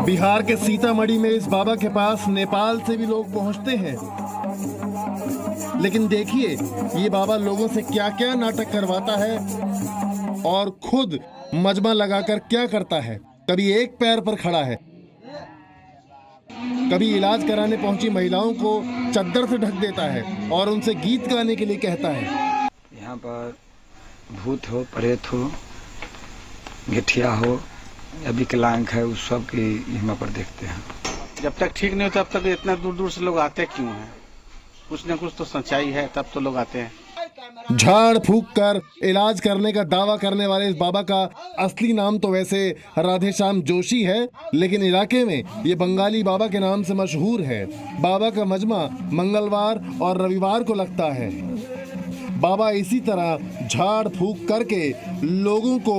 बिहार के सीतामढ़ी में इस बाबा के पास नेपाल से भी लोग पहुंचते हैं, लेकिन देखिए ये बाबा लोगों से क्या क्या नाटक करवाता है और खुद मजमा लगाकर क्या करता है। कभी एक पैर पर खड़ा है, कभी इलाज कराने पहुंची महिलाओं को चद्दर से ढक देता है और उनसे गीत गाने के लिए कहता है। यहाँ पर भूत हो, प्रेत हो, गठिया हो या विकलांग है, उस सब की यहाँ पर देखते हैं। जब तक ठीक नहीं होता तब तक इतना दूर दूर से लोग आते क्यों हैं? कुछ न कुछ तो सच्चाई है, तब तो लोग आते हैं। झाड़ फूक कर इलाज करने का दावा करने वाले इस बाबा का असली नाम तो वैसे राधेश्याम जोशी है, लेकिन इलाके में ये बंगाली बाबा के नाम से मशहूर है। बाबा का मजमा मंगलवार और रविवार को लगता है। बाबा इसी तरह झाड़ फूक करके लोगों को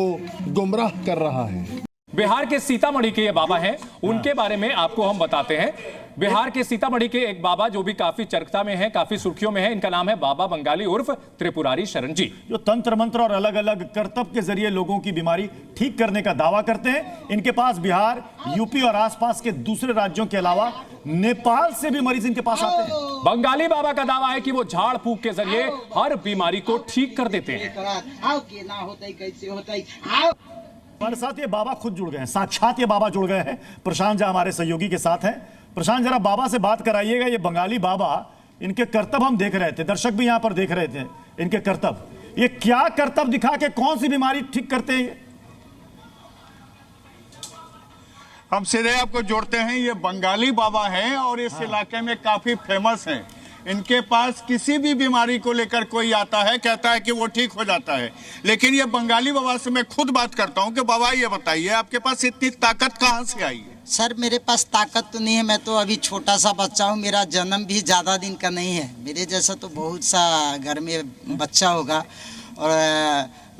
गुमराह कर रहा है। बिहार के सीतामढ़ी के ये बाबा हैं, उनके बारे में आपको हम बताते हैं। बिहार के सीतामढ़ी के एक बाबा जो भी काफी चर्चा में है, काफी सुर्खियों में है, इनका नाम है बाबा बंगाली उर्फ त्रिपुरारी शरण जी, जो तंत्र मंत्र और अलग अलग करतब के जरिए लोगों की बीमारी ठीक करने का दावा करते हैं। इनके पास बिहार, यूपी और आसपास के दूसरे राज्यों के अलावा नेपाल से भी मरीज इनके पास आते हैं। बंगाली बाबा का दावा है कि वो झाड़ फूक के जरिए हर बीमारी को ठीक कर देते हैं। हमारे साथ ये बाबा खुद जुड़ गए हैं, साक्षात ये बाबा जुड़ गए हैं। प्रशांत झा हमारे सहयोगी के साथ हैं। प्रशांत, जरा बाबा से बात कराइएगा। ये बंगाली बाबा, इनके करतब हम देख रहे थे, दर्शक भी यहाँ पर देख रहे थे इनके करतब। ये क्या करतब दिखा के कौन सी बीमारी ठीक करते हैं? हम सीधे आपको जोड़ते हैं। ये बंगाली बाबा हैं और इस इलाके में काफी फेमस हैं। इनके पास किसी भी बीमारी को लेकर कोई आता है, कहता है कि वो ठीक हो जाता है। लेकिन ये बंगाली बाबा से मैं खुद बात करता हूँ कि बाबा ये बताइए, आपके पास इतनी ताकत कहाँ से आई है? सर, मेरे पास ताकत तो नहीं है, मैं तो अभी छोटा सा बच्चा हूँ। मेरा जन्म भी ज़्यादा दिन का नहीं है। मेरे जैसा तो बहुत सा घर में बच्चा होगा और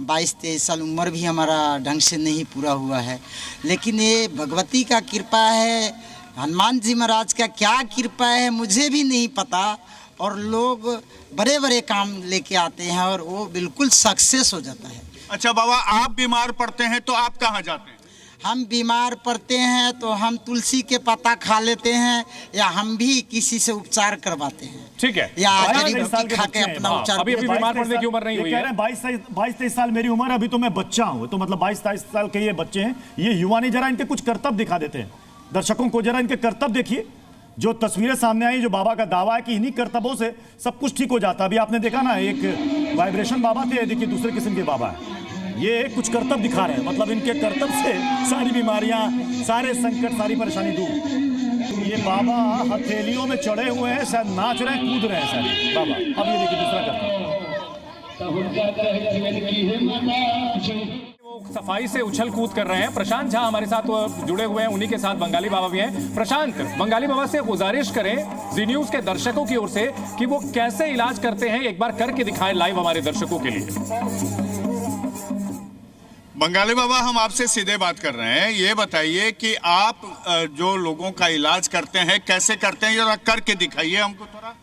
22-23 साल उम्र भी हमारा ढंग से नहीं पूरा हुआ है। लेकिन ये भगवती का कृपा है, हनुमान जी महाराज का क्या कृपा है मुझे भी नहीं पता। और लोग बड़े बड़े काम लेके आते हैं और वो बिल्कुल सक्सेस हो जाता है। अच्छा बाबा, आप बीमार पड़ते हैं तो आप कहाँ जाते हैं? हम बीमार पड़ते हैं तो हम तुलसी के पत्ता खा लेते हैं या हम भी किसी से उपचार करवाते हैं। ठीक है, या जड़ी बूटी खा के अपना उपचार। अभी बीमार पड़ने की उम्र नहीं हुई है। कह रहे हैं 22-23 साल मेरी उम्र, अभी तो मैं बच्चा हूँ। तो मतलब 22-23 साल के ये बच्चे हैं, ये युवा नहीं। जरा इनके कुछ करतब दिखा देते हैं दर्शकों को। जरा इनके करतब देखिए, जो तस्वीरें सामने आई, जो बाबा का दावा है कि इन्हीं करतबों से सब कुछ ठीक हो जाता। अभी आपने देखा ना, एक वाइब्रेशन बाबा थे, देखिए दूसरे किस्म के बाबा है। ये कुछ करतब दिखा रहे हैं, मतलब इनके करतब से सारी बीमारियां, सारे संकट, सारी परेशानी दूर। ये बाबा हथेलियों में चढ़े हुए हैं, शायद नाच रहे हैं, कूद रहे हैं शायद बाबा। अब ये देखिए दूसरा करतब, सफाई से उछल कूद कर रहे हैं। प्रशांत झा हमारे साथ जुड़े हुए हैं, उन्हीं के साथ बंगाली बाबा भी हैं। प्रशांत, बंगाली बाबा से गुजारिश करें जी न्यूज के दर्शकों की ओर से कि वो कैसे इलाज करते हैं, एक बार करके दिखाएं लाइव हमारे दर्शकों के लिए। बंगाली बाबा, हम आपसे सीधे बात कर रहे हैं। ये बताइए कि आप जो लोगों का इलाज करते हैं कैसे करते हैं, जरा करके दिखाइए हमको थोड़ा।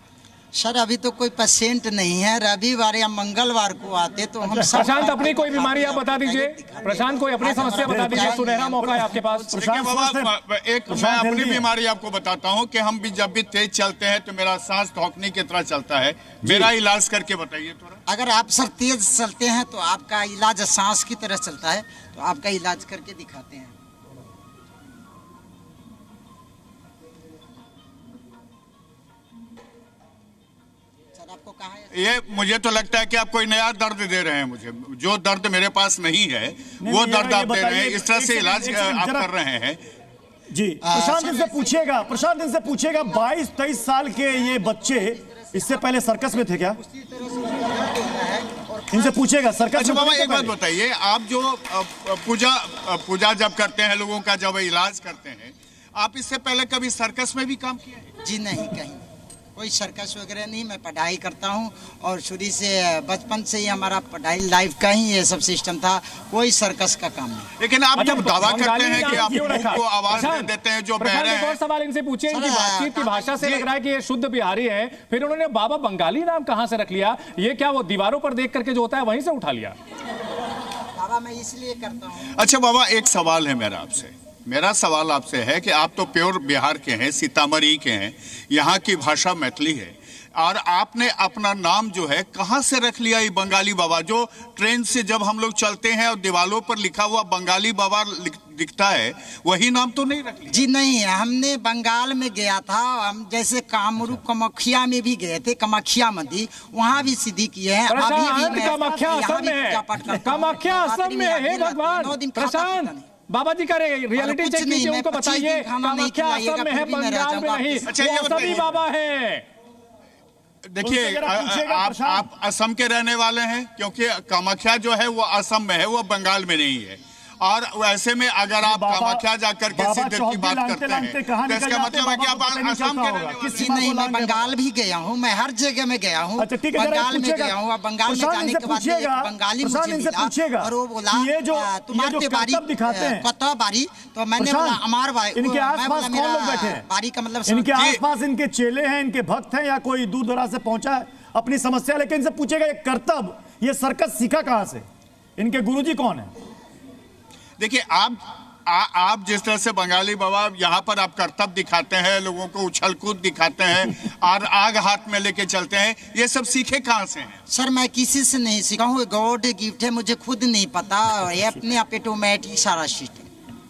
सर, अभी तो कोई पेशेंट नहीं है। रविवार या मंगलवार को आते तो हम प्रशांत, अपनी कोई बीमारी आप बता दीजिए। प्रशांत, कोई अपनी समस्या बता दीजिए, सुनहरा मौका है आपके पास। बाबा, एक मैं अपनी बीमारी आपको बताता हूँ कि हम भी जब भी तेज चलते हैं तो मेरा सांस धोखने की तरह चलता है। मेरा इलाज करके बताइए थोड़ा। अगर आप सर तेज चलते हैं तो आपका इलाज सांस की तरह चलता है, तो आपका इलाज करके दिखाते हैं। ये मुझे तो लगता है कि आप कोई नया दर्द दे रहे हैं मुझे, जो दर्द मेरे पास नहीं है वो दर्द आप दे रहे हैं। इस तरह से इलाज आप कर रहे हैं जी। प्रशांत इनसे पूछिएगा, 22-23 साल के ये बच्चे इससे पहले सर्कस में थे क्या? इनसे पूछिएगा सर्कस। अच्छा बाबा, एक बात बताइए, आप जो पूजा जब करते हैं, लोगों का जब इलाज करते हैं, आप इससे पहले कभी सर्कस में भी काम किया है? जी नहीं, कहीं कोई सर्कस वगैरह नहीं। मैं पढ़ाई करता हूँ और शुरू से बचपन से ही हमारा पढ़ाई लाइफ का ही ये सब सिस्टम था, कोई सर्कस का काम नहीं। लेकिन आप जब दावा करते हैं कि आप उनको आवाज दे देते हैं जो बह रहे हैं। और सवाल इनसे पूछिए, इनकी बातचीत की भाषा से लग रहा है कि ये शुद्ध बिहारी है, फिर उन्होंने बाबा बंगाली नाम कहाँ से रख लिया? ये क्या वो दीवारों पर देख करके जो होता है वहीं से उठा लिया? बाबा मैं इसलिए करता हूँ। अच्छा बाबा, एक सवाल है मेरा सवाल आपसे है कि आप तो प्योर बिहार के हैं, सीतामढ़ी के हैं, यहाँ की भाषा मैथिली है, और आपने अपना नाम जो है कहाँ से रख लिया ये बंगाली बाबा? जो ट्रेन से जब हम लोग चलते हैं और दीवालों पर लिखा हुआ बंगाली बाबा दिखता है, वही नाम तो नहीं रख लिया? जी नहीं, हमने बंगाल में गया था, हम जैसे कामरूप कामाख्या में भी गए थे, कामाख्या मंदिर, वहाँ भी सिद्धि किए हैं। प्रशांत, कामाख्या असम में है, कामाख्या असम में है। हे भगवान प्रशांत, बाबा जी का रियलिटी चेक कीजिए, उनको बताइए कामाख्या असम में है, बंगाल में नहीं। अच्छा, ये वो सभी बाबा है। देखिए, आप असम के रहने वाले हैं, क्योंकि कामाख्या जो है वो असम में है, वो बंगाल में नहीं है। और वैसे में अगर आप कामाख्या जाकर के सिद्ध की बात करते हैं तो इसका मतलब है कि आप असम के रहने वाले हैं। नहीं, मैं बंगाल भी गया हूँ, मैं हर जगह में गया हूँ, बंगाल में गया हूँ। बंगाल में जाने के बाद बंगाली मुझे मिला और वो बोला तुम्हारे बारी कतो बारी, तो मैंने बोला अमार बारी। इनके आसपास कौन लोग बैठे हैं? बारी का मतलब इनके आसपास इनके चेले हैं, इनके भक्त हैं, या कोई दूर दराज से पहुंचा है अपनी समस्या लेके इनसे पूछेगा ये कर्तव्य, ये सर्कस सीखा कहां से? इनके गुरुजी कौन है? देखिए, आप जिस तरह से बंगाली बाबा यहाँ पर आप कर्तव्य दिखाते हैं, लोगों को उछल कूद दिखाते हैं और आग हाथ में लेके चलते हैं, ये सब सीखे कहाँ से हैं? सर मैं किसी से नहीं सीखा हूँ, गॉड गिफ्ट है, मुझे खुद नहीं पता, ये अपने आप ऑटोमेटिक सारा सिस्टम,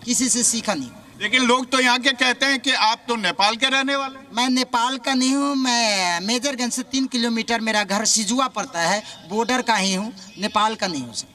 किसी से सीखा नहीं। लेकिन लोग तो यहाँ के कहते हैं कि आप तो नेपाल के रहने वाले हैं। मैं नेपाल का नहीं हूँ, मैं मेजरगंज से 3 किलोमीटर मेरा घर सिजुआ पड़ता है, बॉर्डर का ही हूँ, नेपाल का नहीं हूँ सर।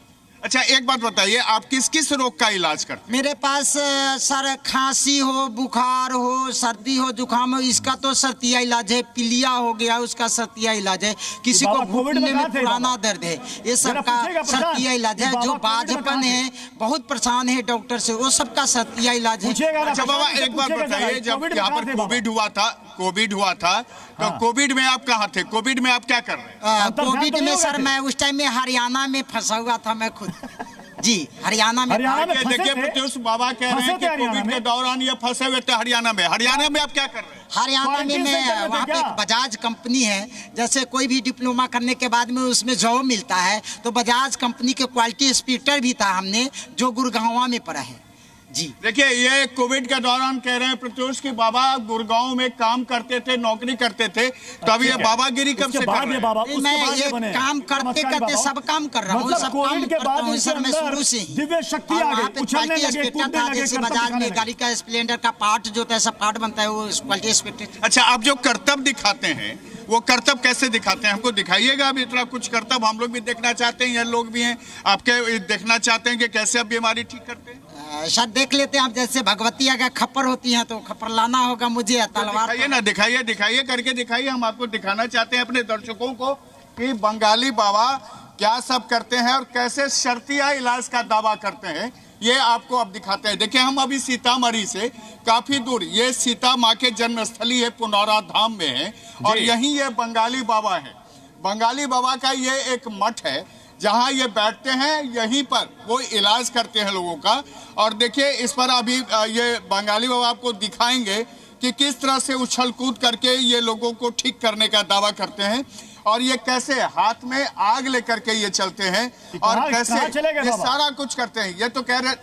अच्छा, एक बात बताइए, आप किस किस रोग का इलाज करते हैं? मेरे पास सर खांसी हो, बुखार हो, सर्दी हो, जुकाम हो, इसका तो सर्तिया इलाज है। पीलिया हो गया, उसका सर्तिया इलाज है। किसी को घुटने में पुराना दर्द है, ये सब का सर्तिया इलाज है। जो बाझपन है, बहुत परेशान है डॉक्टर से, वो सबका सर्तिया इलाज है। अच्छा बाबा, एक बात बताइए, जब यहाँ पर कोविड हुआ था तो कोविड में आप कहाँ थे? कोविड में आप क्या कर रहे हैं? कोविड में सर मैं उस टाइम में हरियाणा में फंसा हुआ था, मैं खुद जी हरियाणा में। देखिए प्रत्युष बाबा कह रहे हैं कि कोविड के दौरान ये फंसे हुए थे हरियाणा में। हरियाणा में आप क्या कर रहे हैं? हरियाणा में मैं वहाँ पे एक बजाज कंपनी है, जैसे कोई भी डिप्लोमा करने के बाद में उसमें जॉब मिलता है, तो बजाज कंपनी के क्वालिटी इंस्पेक्टर भी था हमने, जो गुड़गांव में पड़ा है जी। देखिए, ये कोविड के दौरान कह रहे हैं प्रत्युष की बाबा गुड़गांव में काम करते थे, नौकरी करते थे, तब ये बाबागिरी कब से कर रहे हैं? मैं ये काम करते करते सब काम कर रहा हूँ, सब काम करता हूँ सर मैं शुरू से ही। दिव्य शक्ति आ गई, उछलने लगे, कूदने लगे, जैसे बाजार में गाड़ी का स्प्लेंडर का पार्ट जो ऐसा पार्ट बनता है, वो क्वालिटी इंस्पेक्टर। अच्छा, आप जो कर्तव्य दिखाते हैं, वो कर्तव्य कैसे दिखाते हैं? हमको दिखाइएगा अभी इतना कुछ कर्तव्य, हम लोग भी देखना चाहते हैं, ये लोग भी हैं आपके, देखना चाहते हैं कि कैसे आप बीमारी ठीक करते हैं। शायद देख लेते हैं आप, जैसे भगवती अगर खप्पर होती हैं तो खप्पर लाना होगा मुझे, तलवार दिखाइए ना, दिखाइए करके दिखाइए। हम आपको दिखाना चाहते हैं अपने दर्शकों को कि बंगाली बाबा क्या सब करते हैं और कैसे शर्तिया इलाज का दावा करते हैं, ये आपको अब दिखाते हैं। देखिए, हम अभी सीतामढ़ी से काफी दूर, ये सीता माँ के जन्मस्थली है, पुनौरा धाम में है, और यहीं ये बंगाली बाबा है। बंगाली बाबा का ये एक मठ है जहाँ ये बैठते हैं, यहीं पर वो इलाज करते हैं लोगों का। और देखिए, इस पर अभी ये बंगाली बाबा आपको दिखाएंगे कि किस तरह से उछल कूद करके ये लोगों को ठीक करने का दावा करते हैं, और ये कैसे हाथ में आग लेकर के ये चलते हैं, और कैसे ये सारा कुछ करते हैं। ये तो कह रहे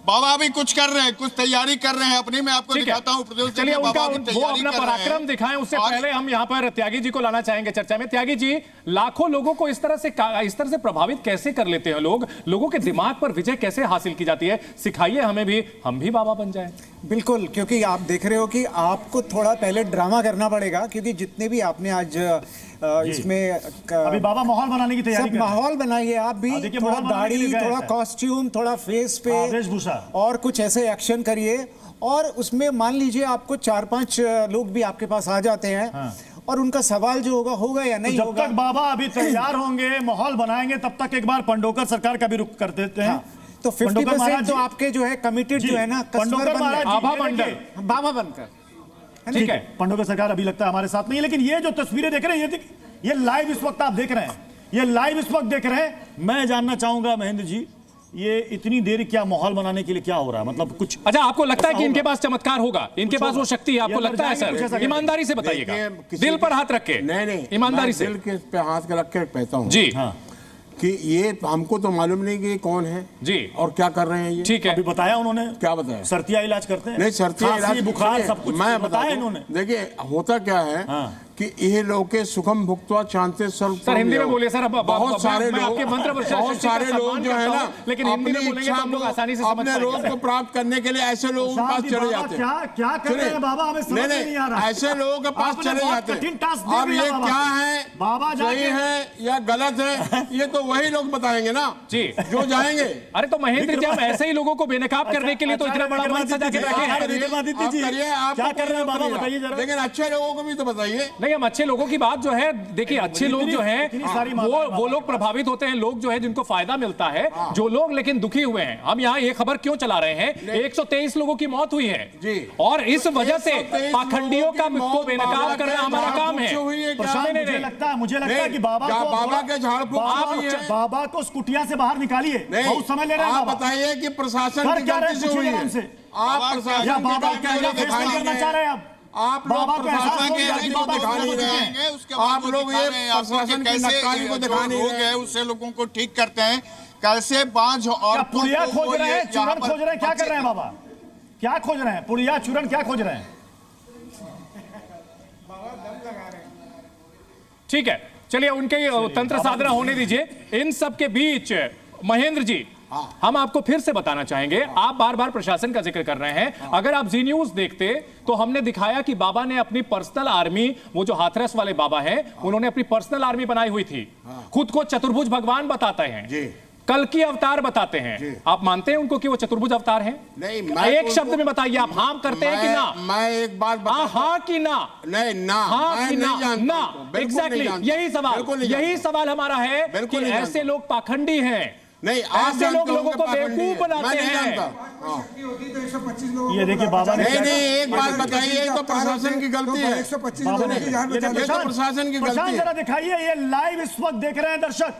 बाबा अभी कुछ कर रहे हैं, कुछ तैयारी कर रहे हैं अपनी, मैं आपको दिखाता हूँ। चलिए, वो अपना पराक्रम दिखाएं, उससे पहले हम यहाँ पर त्यागी जी को लाना चाहेंगे चर्चा में। त्यागी जी, लाखों लोगों को इस तरह से प्रभावित कैसे कर लेते हैं लोग? लोगों के दिमाग पर विजय कैसे हासिल की जाती है? सिखाइए हमें भी, हम भी बाबा बन जाएं। बिल्कुल, क्योंकि आप देख रहे हो कि आपको थोड़ा पहले ड्रामा करना पड़ेगा, क्योंकि जितने भी आपने आज इसमें अभी बाबा माहौल बनाने की तैयारी सब माहौल बनाइए। आप भी थोड़ा दाढ़ी, थोड़ा कॉस्ट्यूम, थोड़ा फेस पे वेशभूषा और कुछ ऐसे एक्शन करिए, और उसमें मान लीजिए आपको 4-5 लोग भी आपके पास आ जाते हैं, और उनका सवाल जो होगा या नहीं होगा। जब तक बाबा अभी तैयार होंगे, माहौल बनाएंगे, तब तक एक बार पंडोकर सरकार का भी रुख कर देते हैं। तो 50% तो आपके जो है कमिटेड जो है ना, बाबा बनकर ठीक है। पंडोकर सरकार अभी लगता है हमारे साथ नहीं है, लेकिन ये जो तस्वीरें देख रहे हैं, ये लाइव इस वक्त आप देख रहे हैं, ये लाइव इस वक्त देख रहे हैं। मैं जानना चाहूंगा महेंद्र जी, ये इतनी देर क्या माहौल बनाने के लिए क्या हो रहा है? मतलब कुछ अच्छा, आपको लगता है कि इनके पास चमत्कार होगा, इनके पास वो शक्ति है? आपको लगता है सर? ईमानदारी से बताइएगा, दिल पर हाथ रख के। नहीं, ईमानदारी से दिल के पे हाथ रख के कहता हूँ जी, कि ये हमको तो मालूम नहीं कि ये कौन है जी और क्या कर रहे हैं ये। ठीक है, अभी बताया उन्होंने, क्या बताया? सर्तिया इलाज करते हैं। नहीं, सर्तिया खांसी, इलाज बुखार सब कुछ मैं बताया इन्होंने। देखिए होता क्या है कि ये लोग के सुखम भुक्तवा शांति स्वल्प। सर हिंदी में बोलिए सर। बहुत सारे लोग, आपके मंत्र बहुत सारे लोग जो है ना, लेकिन हिंदी में बोलेंगे तो हम लोग आसानी से समझ अपने रोग को प्राप्त करने के लिए ऐसे लोगों के पास चले जाते हैं। क्या कर रहे हैं बाबा, हमें समझ नहीं आ रहा। ऐसे लोगों के पास आपने चले बहुत जाते कठिन हैं। टास्क दे अब दिया ये बाबा। क्या है, बाबा सही है या गलत है, ये तो वही लोग बताएंगे ना जी, जो जाएंगे। अरे तो महेंद्र जी, हम ऐसे ही लोगों को बेनकाब करने के लिए तो इतना बड़ा मंच सजा के रखे हैं। क्या कर रहे हैं बाबा, बताइए जरा। लेकिन अच्छे लोगों को भी तो बताइए। नहीं, हम अच्छे लोगों की बात जो है, देखिए अच्छे लोग जो हैं वो लोग प्रभावित होते हैं, लोग जो है जिनको फायदा मिलता है, जो लोग लेकिन दुखी हुए हैं। हम यहाँ ये खबर क्यों चला रहे हैं, 123 लोगों की मौत हुई है जी, और इस वजह से पाखंडियों का को बेनकाब करना हमारा काम है। मुझे लगता है कि बाबा के झाड़ फूक बाबा को उस कुटिया से बाहर निकालिए, बहुत समय ले रहे हैं। आप बताइए कि प्रशासन की गलती से हुई है। आप प्रशासन बाबा करना चाह रहे हैं आप बाबा को दिखा नहीं रहे हैं। आप लोग ये प्रशासन की नक्काली को दिखा नहीं रहे हैं। उससे लोगों को ठीक करते हैं, कैसे बांझ और पुड़िया खोज रहे हैं, चूरन खोज रहे हैं, क्या कर रहे हैं बाबा, क्या खोज रहे हैं, पुड़िया चूरन क्या खोज रहे हैं? ठीक है, चलिए उनके तंत्र साधना होने दीजिए। इन सब के बीच महेंद्र जी, हम आपको फिर से बताना चाहेंगे, आप बार बार प्रशासन का जिक्र कर रहे हैं। अगर आप जी न्यूज देखते तो हमने दिखाया कि बाबा ने अपनी पर्सनल आर्मी, वो जो हाथरस वाले बाबा हैं, उन्होंने अपनी पर्सनल आर्मी बनाई हुई थी। खुद को चतुर्भुज भगवान बताते हैं, कल की अवतार बताते हैं। आप मानते हैं उनको कि वो चतुर्भुज अवतार हैं? नहीं, एक शब्द में बताइए, आप हाँ करते हैं कि ना? मैं एक बात हाँ कि ना? नहीं, ना, हाँ कि ना? ना, एग्जैक्टली यही सवाल हमारा है कि ऐसे लोग पाखंडी हैं, नहीं, ऐसे लोगों को बेवकूफ बनाते हैं। ये देखिए बाबा ने नहीं, एक बात बताइए, तो प्रशासन की गलती है। 125 प्रशासन की गलती है। जरा दिखाइए, ये लाइव इस वक्त देख रहे हैं दर्शक,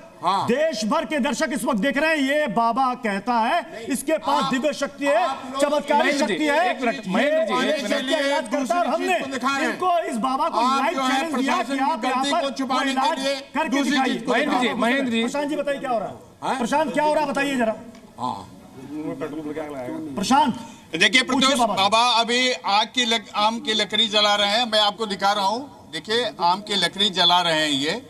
देश भर के दर्शक इस वक्त देख रहे हैं। ये बाबा कहता है इसके पास दिव्य शक्ति है, चमत्कारी शक्ति है। हमने इनको, इस बाबा को लाइव चैलेंज दिया कि आप यहाँ पर इलाज करके दिखाइए। महेंद्र जी, प्रशांत जी बताइए क्या हो रहा है? प्रशांत क्या हो रहा है बताइए जरा। प्रशांत देखिए, प्रत्युष बाबा अभी आम की लकड़ी जला रहे हैं। मैं आपको दिखा रहा हूँ, देखिए आम की लकड़ी जला रहे हैं ये,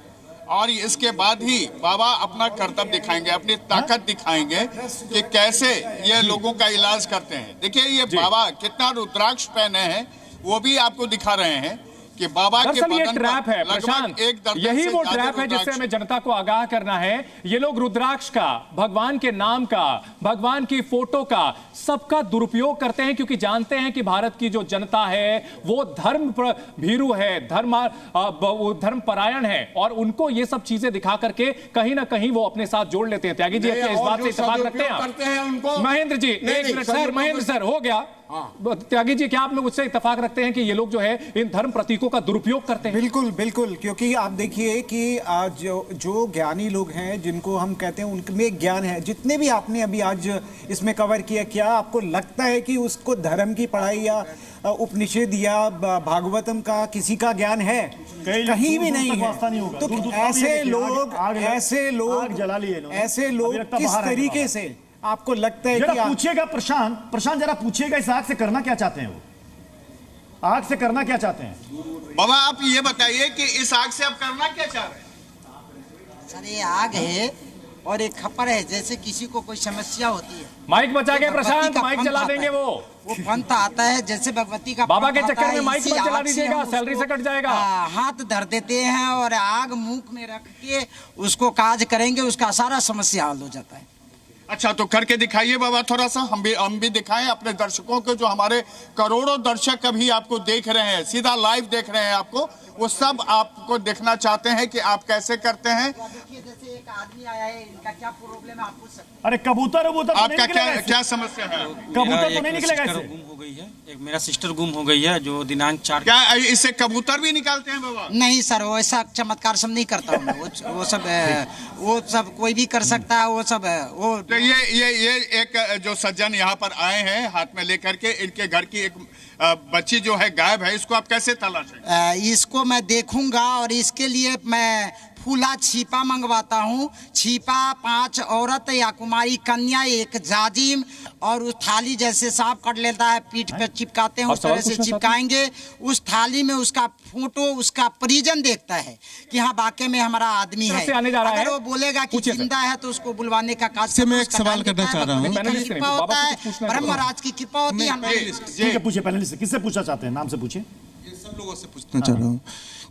और इसके बाद ही बाबा अपना कर्तव्य दिखाएंगे, अपनी ताकत दिखाएंगे कि कैसे ये लोगों का इलाज करते हैं। देखिए ये बाबा कितना रुद्राक्ष पहने हैं, वो भी आपको दिखा रहे हैं कि बाबा के दरअसल ये बदन ट्रैप है पर प्रशांत, एक दर्जन यही से वो ज्यादा ट्रैप है जिससे रुद्राक्ष। हमें जनता को आगाह करना है। ये लोग रुद्राक्ष का, भगवान के नाम का, भगवान की फोटो का, सबका दुरुपयोग करते हैं, क्योंकि जानते हैं कि भारत की जो जनता है वो धर्म भीरू है, धर्म परायण है, और उनको ये सब चीजें दिखा करके कहीं ना कहीं वो अपने साथ जोड़ लेते हैं। त्यागी जी इस बात से इत्तेफाक रखते हैं? महेंद्र जी एक मिनट सर, महेंद्र सर हो गया। त्यागी जी, क्या आप लोग उससे इत्तेफाक रखते हैं कि ये लोग जो है इन धर्म प्रतीकों का दुरुपयोग करते हैं? बिल्कुल बिल्कुल, क्योंकि आप देखिए कि आज जो ज्ञानी लोग हैं, जिनको हम कहते हैं उनमें ज्ञान है, जितने भी आपने अभी आज इसमें कवर किया, क्या आपको लगता है कि उसको धर्म की पढ़ाई या उपनिषद या भागवतम का किसी का ज्ञान है? कहीं भी नहीं है। तो ऐसे लोग किस तरीके से आपको लगता है कि पूछिएगा प्रशांत जरा पूछिएगा, इस आग से करना क्या चाहते हैं? वो आग से करना क्या चाहते हैं? बाबा आप ये बताइए कि इस आग से आप करना क्या चाह रहे हैं? सर ये आग है और एक खपर है, जैसे किसी को कोई समस्या होती है। माइक बचा के प्रशांत, माइक चला देंगे। वो पंथ आता है, जैसे भगवती का बाबा के चक्कर में माइक मत चला दीजिएगा, सैलरी से कट जाएगा। हाथ धर देते हैं और आग मुंह में रख के उसको काज करेंगे, उसका सारा समस्या हल हो जाता है। अच्छा तो करके दिखाइए बाबा थोड़ा सा, हम भी दिखाएं अपने दर्शकों को, जो हमारे करोड़ों दर्शक अभी आपको देख रहे हैं, सीधा लाइव देख रहे हैं आपको, वो सब आपको देखना चाहते हैं कि आप कैसे करते हैं। जैसे एक आदमी आया है, इनका क्या प्रॉब्लम है आप पूछ सकते हैं। अरे कबूतर आपका क्या समस्या है? कबूतर तो नहीं निकलेगा इससे। गुम हो गई है, एक मेरा सिस्टर गुम हो गई है, जो दिनांक 4। क्या इससे कबूतर भी निकालते हैं बाबा? नहीं सर, वो ऐसा चमत्कार सब नहीं करता हूँ। वो सब कोई भी कर सकता है, वो सब वो। तो ये एक जो सज्जन यहाँ पर आए हैं हाथ में लेकर के, इनके घर की एक बच्ची जो है गायब है, इसको आप कैसे तलाशेंगे? इसको मैं देखूंगा और इसके लिए मैं फूला छीपा मंगवाता हूँ। छीपा 5 औरत या कुमारी कन्या, 1 जाजिम, और उस थाली जैसे सांप कट लेता है पीठ पे चिपकाते हैं, उस तरह से चिपकाएंगे। उस थाली में उसका फोटो, उसका परिजन देखता है कि हाँ वाकई में हमारा आदमी है। अगर वो बोलेगा कि जिंदा है तो उसको बुलवाने का काज। मैं एक सवाल करना चाह रहा हूँ। कृपा होता है, ब्रह्मराज की कृपा होती है। पूछिए पैनलिस्ट से, किससे पूछना चाहते हैं, नाम से पूछिए। सब लोगों से पूछना चाह रहा हूँ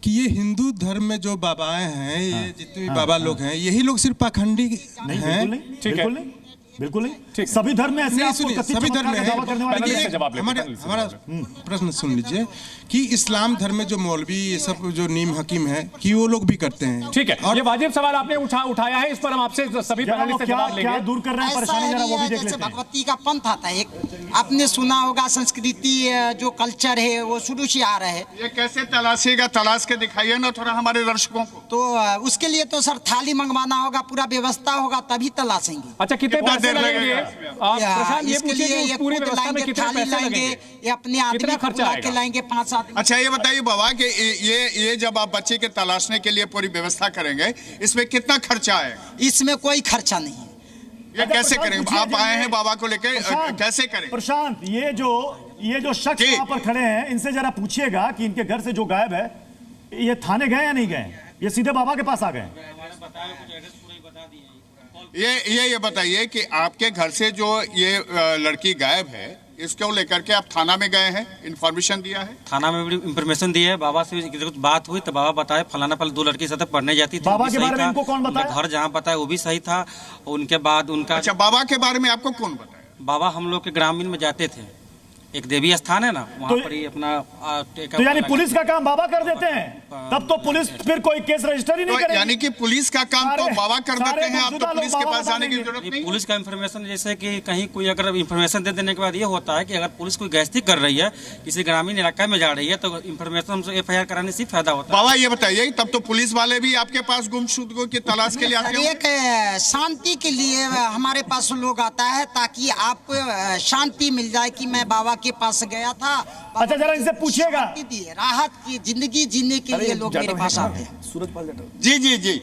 कि ये हिंदू धर्म में जो बाबाएं हैं, ये जितने भी बाबा लोग हैं, यही लोग सिर्फ पाखंडी हैं? बिल्कुल नहीं, बिल्कुल नहीं। सभी धर्म में ऐसे आपको कथित सभी धर्म में है। हमारा प्रश्न सुन लीजिए कि इस्लाम धर्म में जो मौलवी, ये सब जो नीम हकीम है, कि वो लोग भी करते हैं। ठीक है, और ये वाजिब सवाल आपने उठाया है, इस पर हम आपसे सभी पैनलिस्ट से जवाब लेंगे। क्या दूर कर रहे हैं परेशानी, जरा वो भी देख लेते हैं। भगवती का पंथ आता है एक, आपने सुना होगा, संस्कृति जो कल्चर है वो शुरू से आ रहा है। ये कैसे तलाशेगा? तलाश के दिखाइए ना थोड़ा हमारे दर्शकों को। तो उसके लिए तो सर थाली मंगवाना होगा, पूरा व्यवस्था होगा, तभी तलाशेंगे। अच्छा, कितने पैसे लगेंगे? प्रशांत, ये इसके लिए ये पूरी खुद व्यवस्था में लाएंगे, कितने थाली पैसे लाएंगे, लगेंगे? ये अपने आदमी को बुला के लाएंगे 5 आदमी। अच्छा, ये बताइए बाबा कि ये जब आप बच्चे के तलाशने के लिए पूरी व्यवस्था करेंगे, इसमें कितना खर्चा आएगा? इसमें कोई खर्चा नहीं है। ये कैसे करेंगे? आप आए हैं बाबा को लेकर, कैसे करें? प्रशांत, ये जो शख्स वहां पर खड़े हैं, इनसे जरा पूछिएगा कि इनके घर से जो गायब है, ये थाने गए या नहीं गए? ये सीधे बाबा के पास आ गए? ये बताइए कि आपके घर से जो ये लड़की गायब है, इसको लेकर के आप थाना में गए हैं, इंफॉर्मेशन दिया है? थाना में भी इंफॉर्मेशन दी है। बाबा से कुछ बात हुई तो बाबा बताए फलाना पहले 2 लड़की साथ पढ़ने जाती थी। बाबा के बारे में इनको कौन बताया? घर जहाँ बताया वो भी सही था। उनके बाद उनका, अच्छा, बाबा के बारे में आपको कौन बताया? बाबा हम लोग के ग्रामीण में जाते थे, एक देवी स्थान है ना, वहाँ पर ही अपना तो यानी पुलिस का काम बाबा कर देते हैं? तब तो पुलिस फिर कोई केस रजिस्टर ही नहीं करेगी। यानी कि पुलिस का काम तो बाबा कर देते हैं, आप तो पुलिस के पास जाने की जरूरत नहीं। पुलिस का इंफॉर्मेशन, जैसे कि कहीं कोई अगर इंफॉर्मेशन दे देने के बाद ये होता है कि अगर पुलिस कोई गश्ती कर रही है, किसी ग्रामीण इलाका में जा रही है, तो इंफॉर्मेशन हमसे FIR कराने से फायदा होता है। बाबा ये बताइए, तब तो पुलिस वाले भी आपके पास गुमशुदगों की तलाश के लिए आते हैं? एक शांति के लिए हमारे पास लोग आता है, ताकि आपको शांति मिल जाए कि मैं बाबा के पास गया था। अच्छा, जरा इनसे पूछिएगा। राहत की जिंदगी जीने के लिए लोग मेरे पास आते हैं। जी।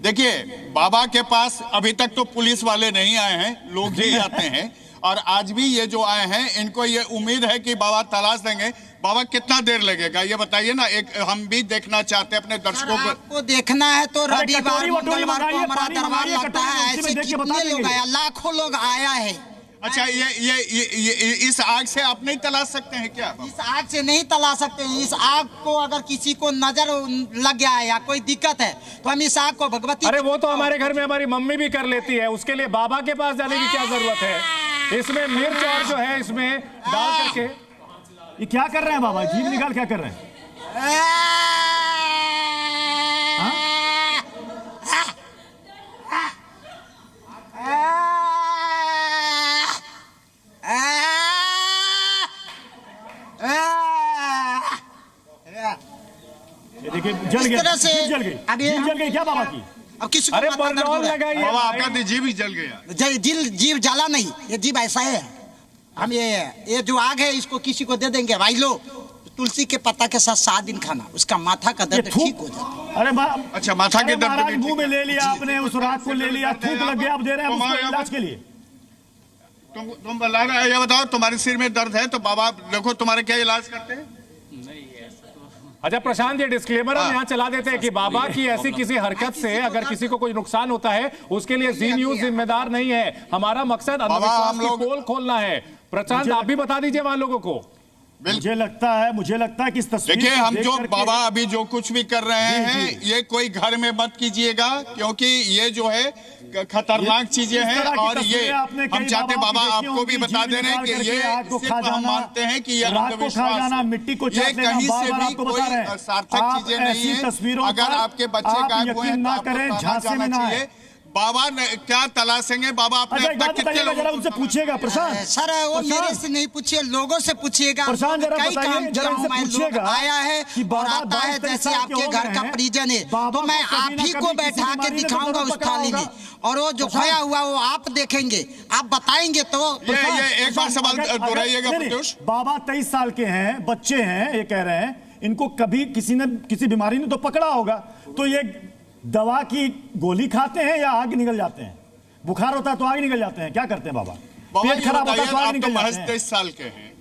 देखिए, बाबा के पास अभी तक तो पुलिस वाले नहीं आए हैं, लोग ही आते हैं। और आज भी ये जो आए हैं, इनको ये उम्मीद है कि बाबा तलाश देंगे। बाबा कितना देर लगेगा ये बताइए ना, एक हम भी देखना चाहते हैं अपने दर्शकों को। आपको देखना है तो रविवार मंगलवार को हमारा दरबार लगता है। ऐसे कितने लोग आया, लाखों लोग आया है। अच्छा, ये इस आग से आप नहीं तलाश सकते हैं क्या? इस आग से नहीं तलाश सकते हैं। इस आग को अगर किसी को नजर लग गया है या कोई दिक्कत है तो हम इस आग को भगवती। अरे वो तो हमारे घर में हमारी मम्मी भी कर लेती है, उसके लिए बाबा के पास जाने की क्या जरूरत है? इसमें मिर्च और जो है इसमें डाल करके। ये क्या कर रहे हैं बाबा? जीभ निकाल क्या कर रहे हैं? देखिए, जल गई क्या बाबा की? अब किसी को अरे बाबा आपका तो जीभ ही जल गया। जीव जला नहीं, ये जीव ऐसा है। हम ये जो आग है इसको किसी को दे देंगे, भाई लो तुलसी के पत्ता के साथ 7 दिन खाना, उसका माथा का दर्द ठीक हो जाता है। अरे अच्छा, माथा के दर्द मुंह में ले लिया आपने, उस रात को ले लिया, थूक लग गया, अब दे रहे हैं उसको इलाज के लिए। तुम बता रहे हो, ये बताओ तुम्हारे सिर में दर्द है तो बाबा देखो तुम्हारे क्या इलाज करते हैं? अच्छा प्रशांत, ये डिस्क्लेमर हम यहाँ चला देते हैं कि बाबा की ऐसी किसी हरकत से अगर किसी को कोई नुकसान होता है उसके लिए जी न्यूज जिम्मेदार नहीं है। हमारा मकसद अंधविश्वास की पोल खोलना है। प्रशांत, आप भी बता दीजिए वहां लोगों को। मुझे लगता है कि इस तस्वीर देखिए, हम जो बाबा अभी जो कुछ भी कर रहे हैं, ये कोई घर में मत कीजिएगा, क्योंकि ये जो है खतरनाक चीजें हैं। और ये हम चाहते बाबा आपको भी बता दे रहे हैं कि ये सिर्फ हम मानते हैं कि ये अंधविश्वास, ये कहीं से भी कोई सार्थक चीजें नहीं है। अगर आपके बच्चे गायब हुए तो आपको जाना चाहिए। बाबा ने क्या तलाशेंगे? बाबा अपने अब तक कितने लोगों उनसे पूछिएगा? प्रशांत सर, वो मेरे से नहीं पूछिए, लोगों से पूछिएगा। कई काम लोग आया है और आता है, जैसे आपके घर का परिजन है तो मैं आप ही को बैठा के दिखाऊंगा उस थाली में, और वो जो खोया हुआ वो आप देखेंगे, आप बताएंगे तो। ये एक बार सवाल दोहराइएगा प्रत्युष। बाबा 23 साल के हैं, बच्चे हैं, ये कह रहे हैं इनको कभी किसी बीमारी ने तो पकड़ा होगा, तो ये दवा की गोली खाते हैं या आग निकल जाते हैं? बुखार होता है तो आग निकल जाते हैं, क्या करते हैं बाबा? पेट खराब होता है तो आग आप तो निकल महज जाते हैं। 23 साल के हैं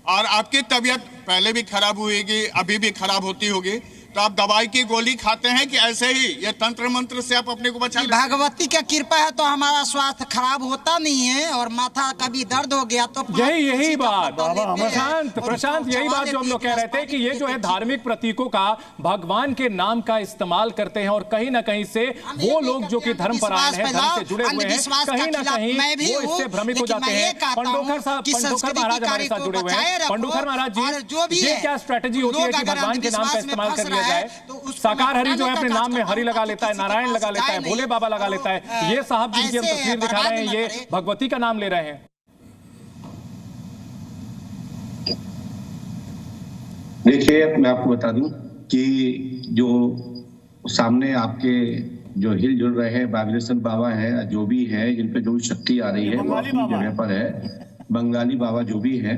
और आपकी तबीयत पहले भी खराब हुएगी, अभी भी खराब होती होगी, तो आप दवाई की गोली खाते हैं कि ऐसे ही ये तंत्र मंत्र से आप अपने को बचा लेते हैं? भगवती का कृपा है तो हमारा स्वास्थ्य खराब होता नहीं है, और माथा कभी दर्द हो गया तो यही बात प्रशांत यही बात जो हम लोग कह रहे थे कि ये जो है धार्मिक प्रतीकों का भगवान के नाम का इस्तेमाल करते हैं, और कहीं ना कहीं से वो लोग जो कि धर्मपरायण हैं, धर्म से जुड़े हुए हैं, कहीं ना कहीं वो इससे भ्रमित हो जाते हैं। पंडोखर महाराज हमारे साथ जुड़े हुए हैं। पंडोखर महाराज जी, ये क्या स्ट्रेटेजी होती है कि भगवान के नाम का इस्तेमाल कर लिया जाए? साकार हरि जो है अपने नाम में हरि लगा लेता है, नारायण लगा लेता है, भोले बाबा लगा लेता है। ये साहब जिनकी हम तस्वीर दिखा रहे हैं, ये भगवती का नाम ले रहे हैं। देखिए, मैं आपको बता दूं कि जो सामने आपके जो हिलजुल रहे हैं वाइब्रेशन बाबा है, जो भी है, जिन पे जो भी शक्ति आ रही है वो अपनी जगह पर है। बंगाली बाबा जो भी है,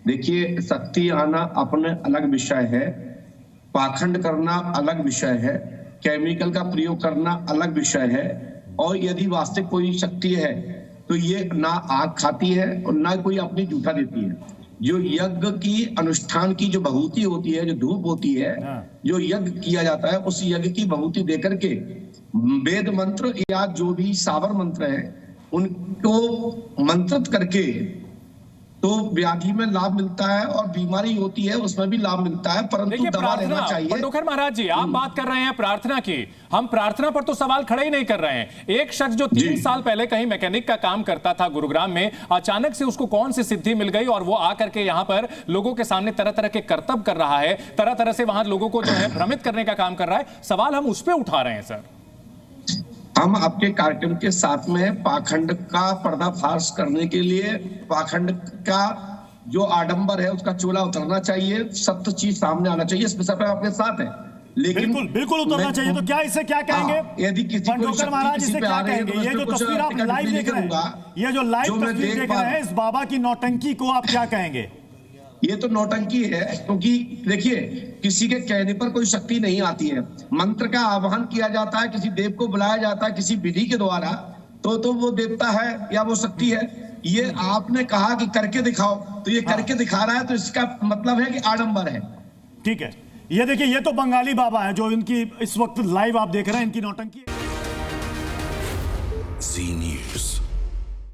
देखिए शक्ति आना अपने अलग विषय है, पाखंड करना अलग विषय है, केमिकल का प्रयोग करना अलग विषय है, और यदि वास्तविक कोई शक्ति है तो ये ना आग खाती है और ना कोई अपनी जूठा देती है। जो यज्ञ की अनुष्ठान की जो भभूति होती है, जो धूप होती है, जो यज्ञ किया जाता है, उस यज्ञ की भभूति देकर के वेद मंत्र या जो भी सावर मंत्र है उनको मंत्रित करके तो व्याधि में लाभ मिलता है, और बीमारी होती है उसमें भी लाभ मिलता है, परंतु दवा लेना चाहिए। पंडोखर महाराज जी, आप बात कर रहे हैं प्रार्थना की, हम प्रार्थना पर तो सवाल खड़े ही नहीं कर रहे हैं। एक शख्स जो 3 साल पहले कहीं मैकेनिक का काम करता था गुरुग्राम में, अचानक से उसको कौन सी सिद्धि मिल गई और वो आकर के यहाँ पर लोगों के सामने तरह तरह के करतब कर रहा है, तरह तरह से वहां लोगों को जो है भ्रमित करने का काम कर रहा है। सवाल हम उस पर उठा रहे हैं सर। हम आपके कार्यक्रम के साथ में पाखंड का पर्दाफाश करने के लिए, पाखंड का जो आडंबर है उसका चोला उतरना चाहिए, सत्य चीज सामने आना चाहिए, इस विषय पर आपके साथ है। लेकिन बिल्कुल उतरना चाहिए। तो क्या इसे क्या कहेंगे? यदि किसी पंडोखर महाराज इसे क्या कहेंगे? ये जो तस्वीर आप लाइव देख रहे हैं, ये जो लाइव तस्वीर देख रहे हैं, इस बाबा की नौटंकी को आप क्या कहेंगे? ये तो नौटंकी है, क्योंकि देखिए किसी के कहने पर कोई शक्ति नहीं आती है। मंत्र का आह्वान किया जाता है, किसी देव को बुलाया जाता है किसी विधि के द्वारा, तो वो देवता है या वो शक्ति है। ये आपने कहा कि करके दिखाओ, तो ये करके दिखा रहा है, तो इसका मतलब है कि आडंबर है। ठीक है, ये देखिए, ये तो बंगाली बाबा है जो इनकी इस वक्त लाइव आप देख रहे हैं, इनकी नौटंकी। जी न्यूज़।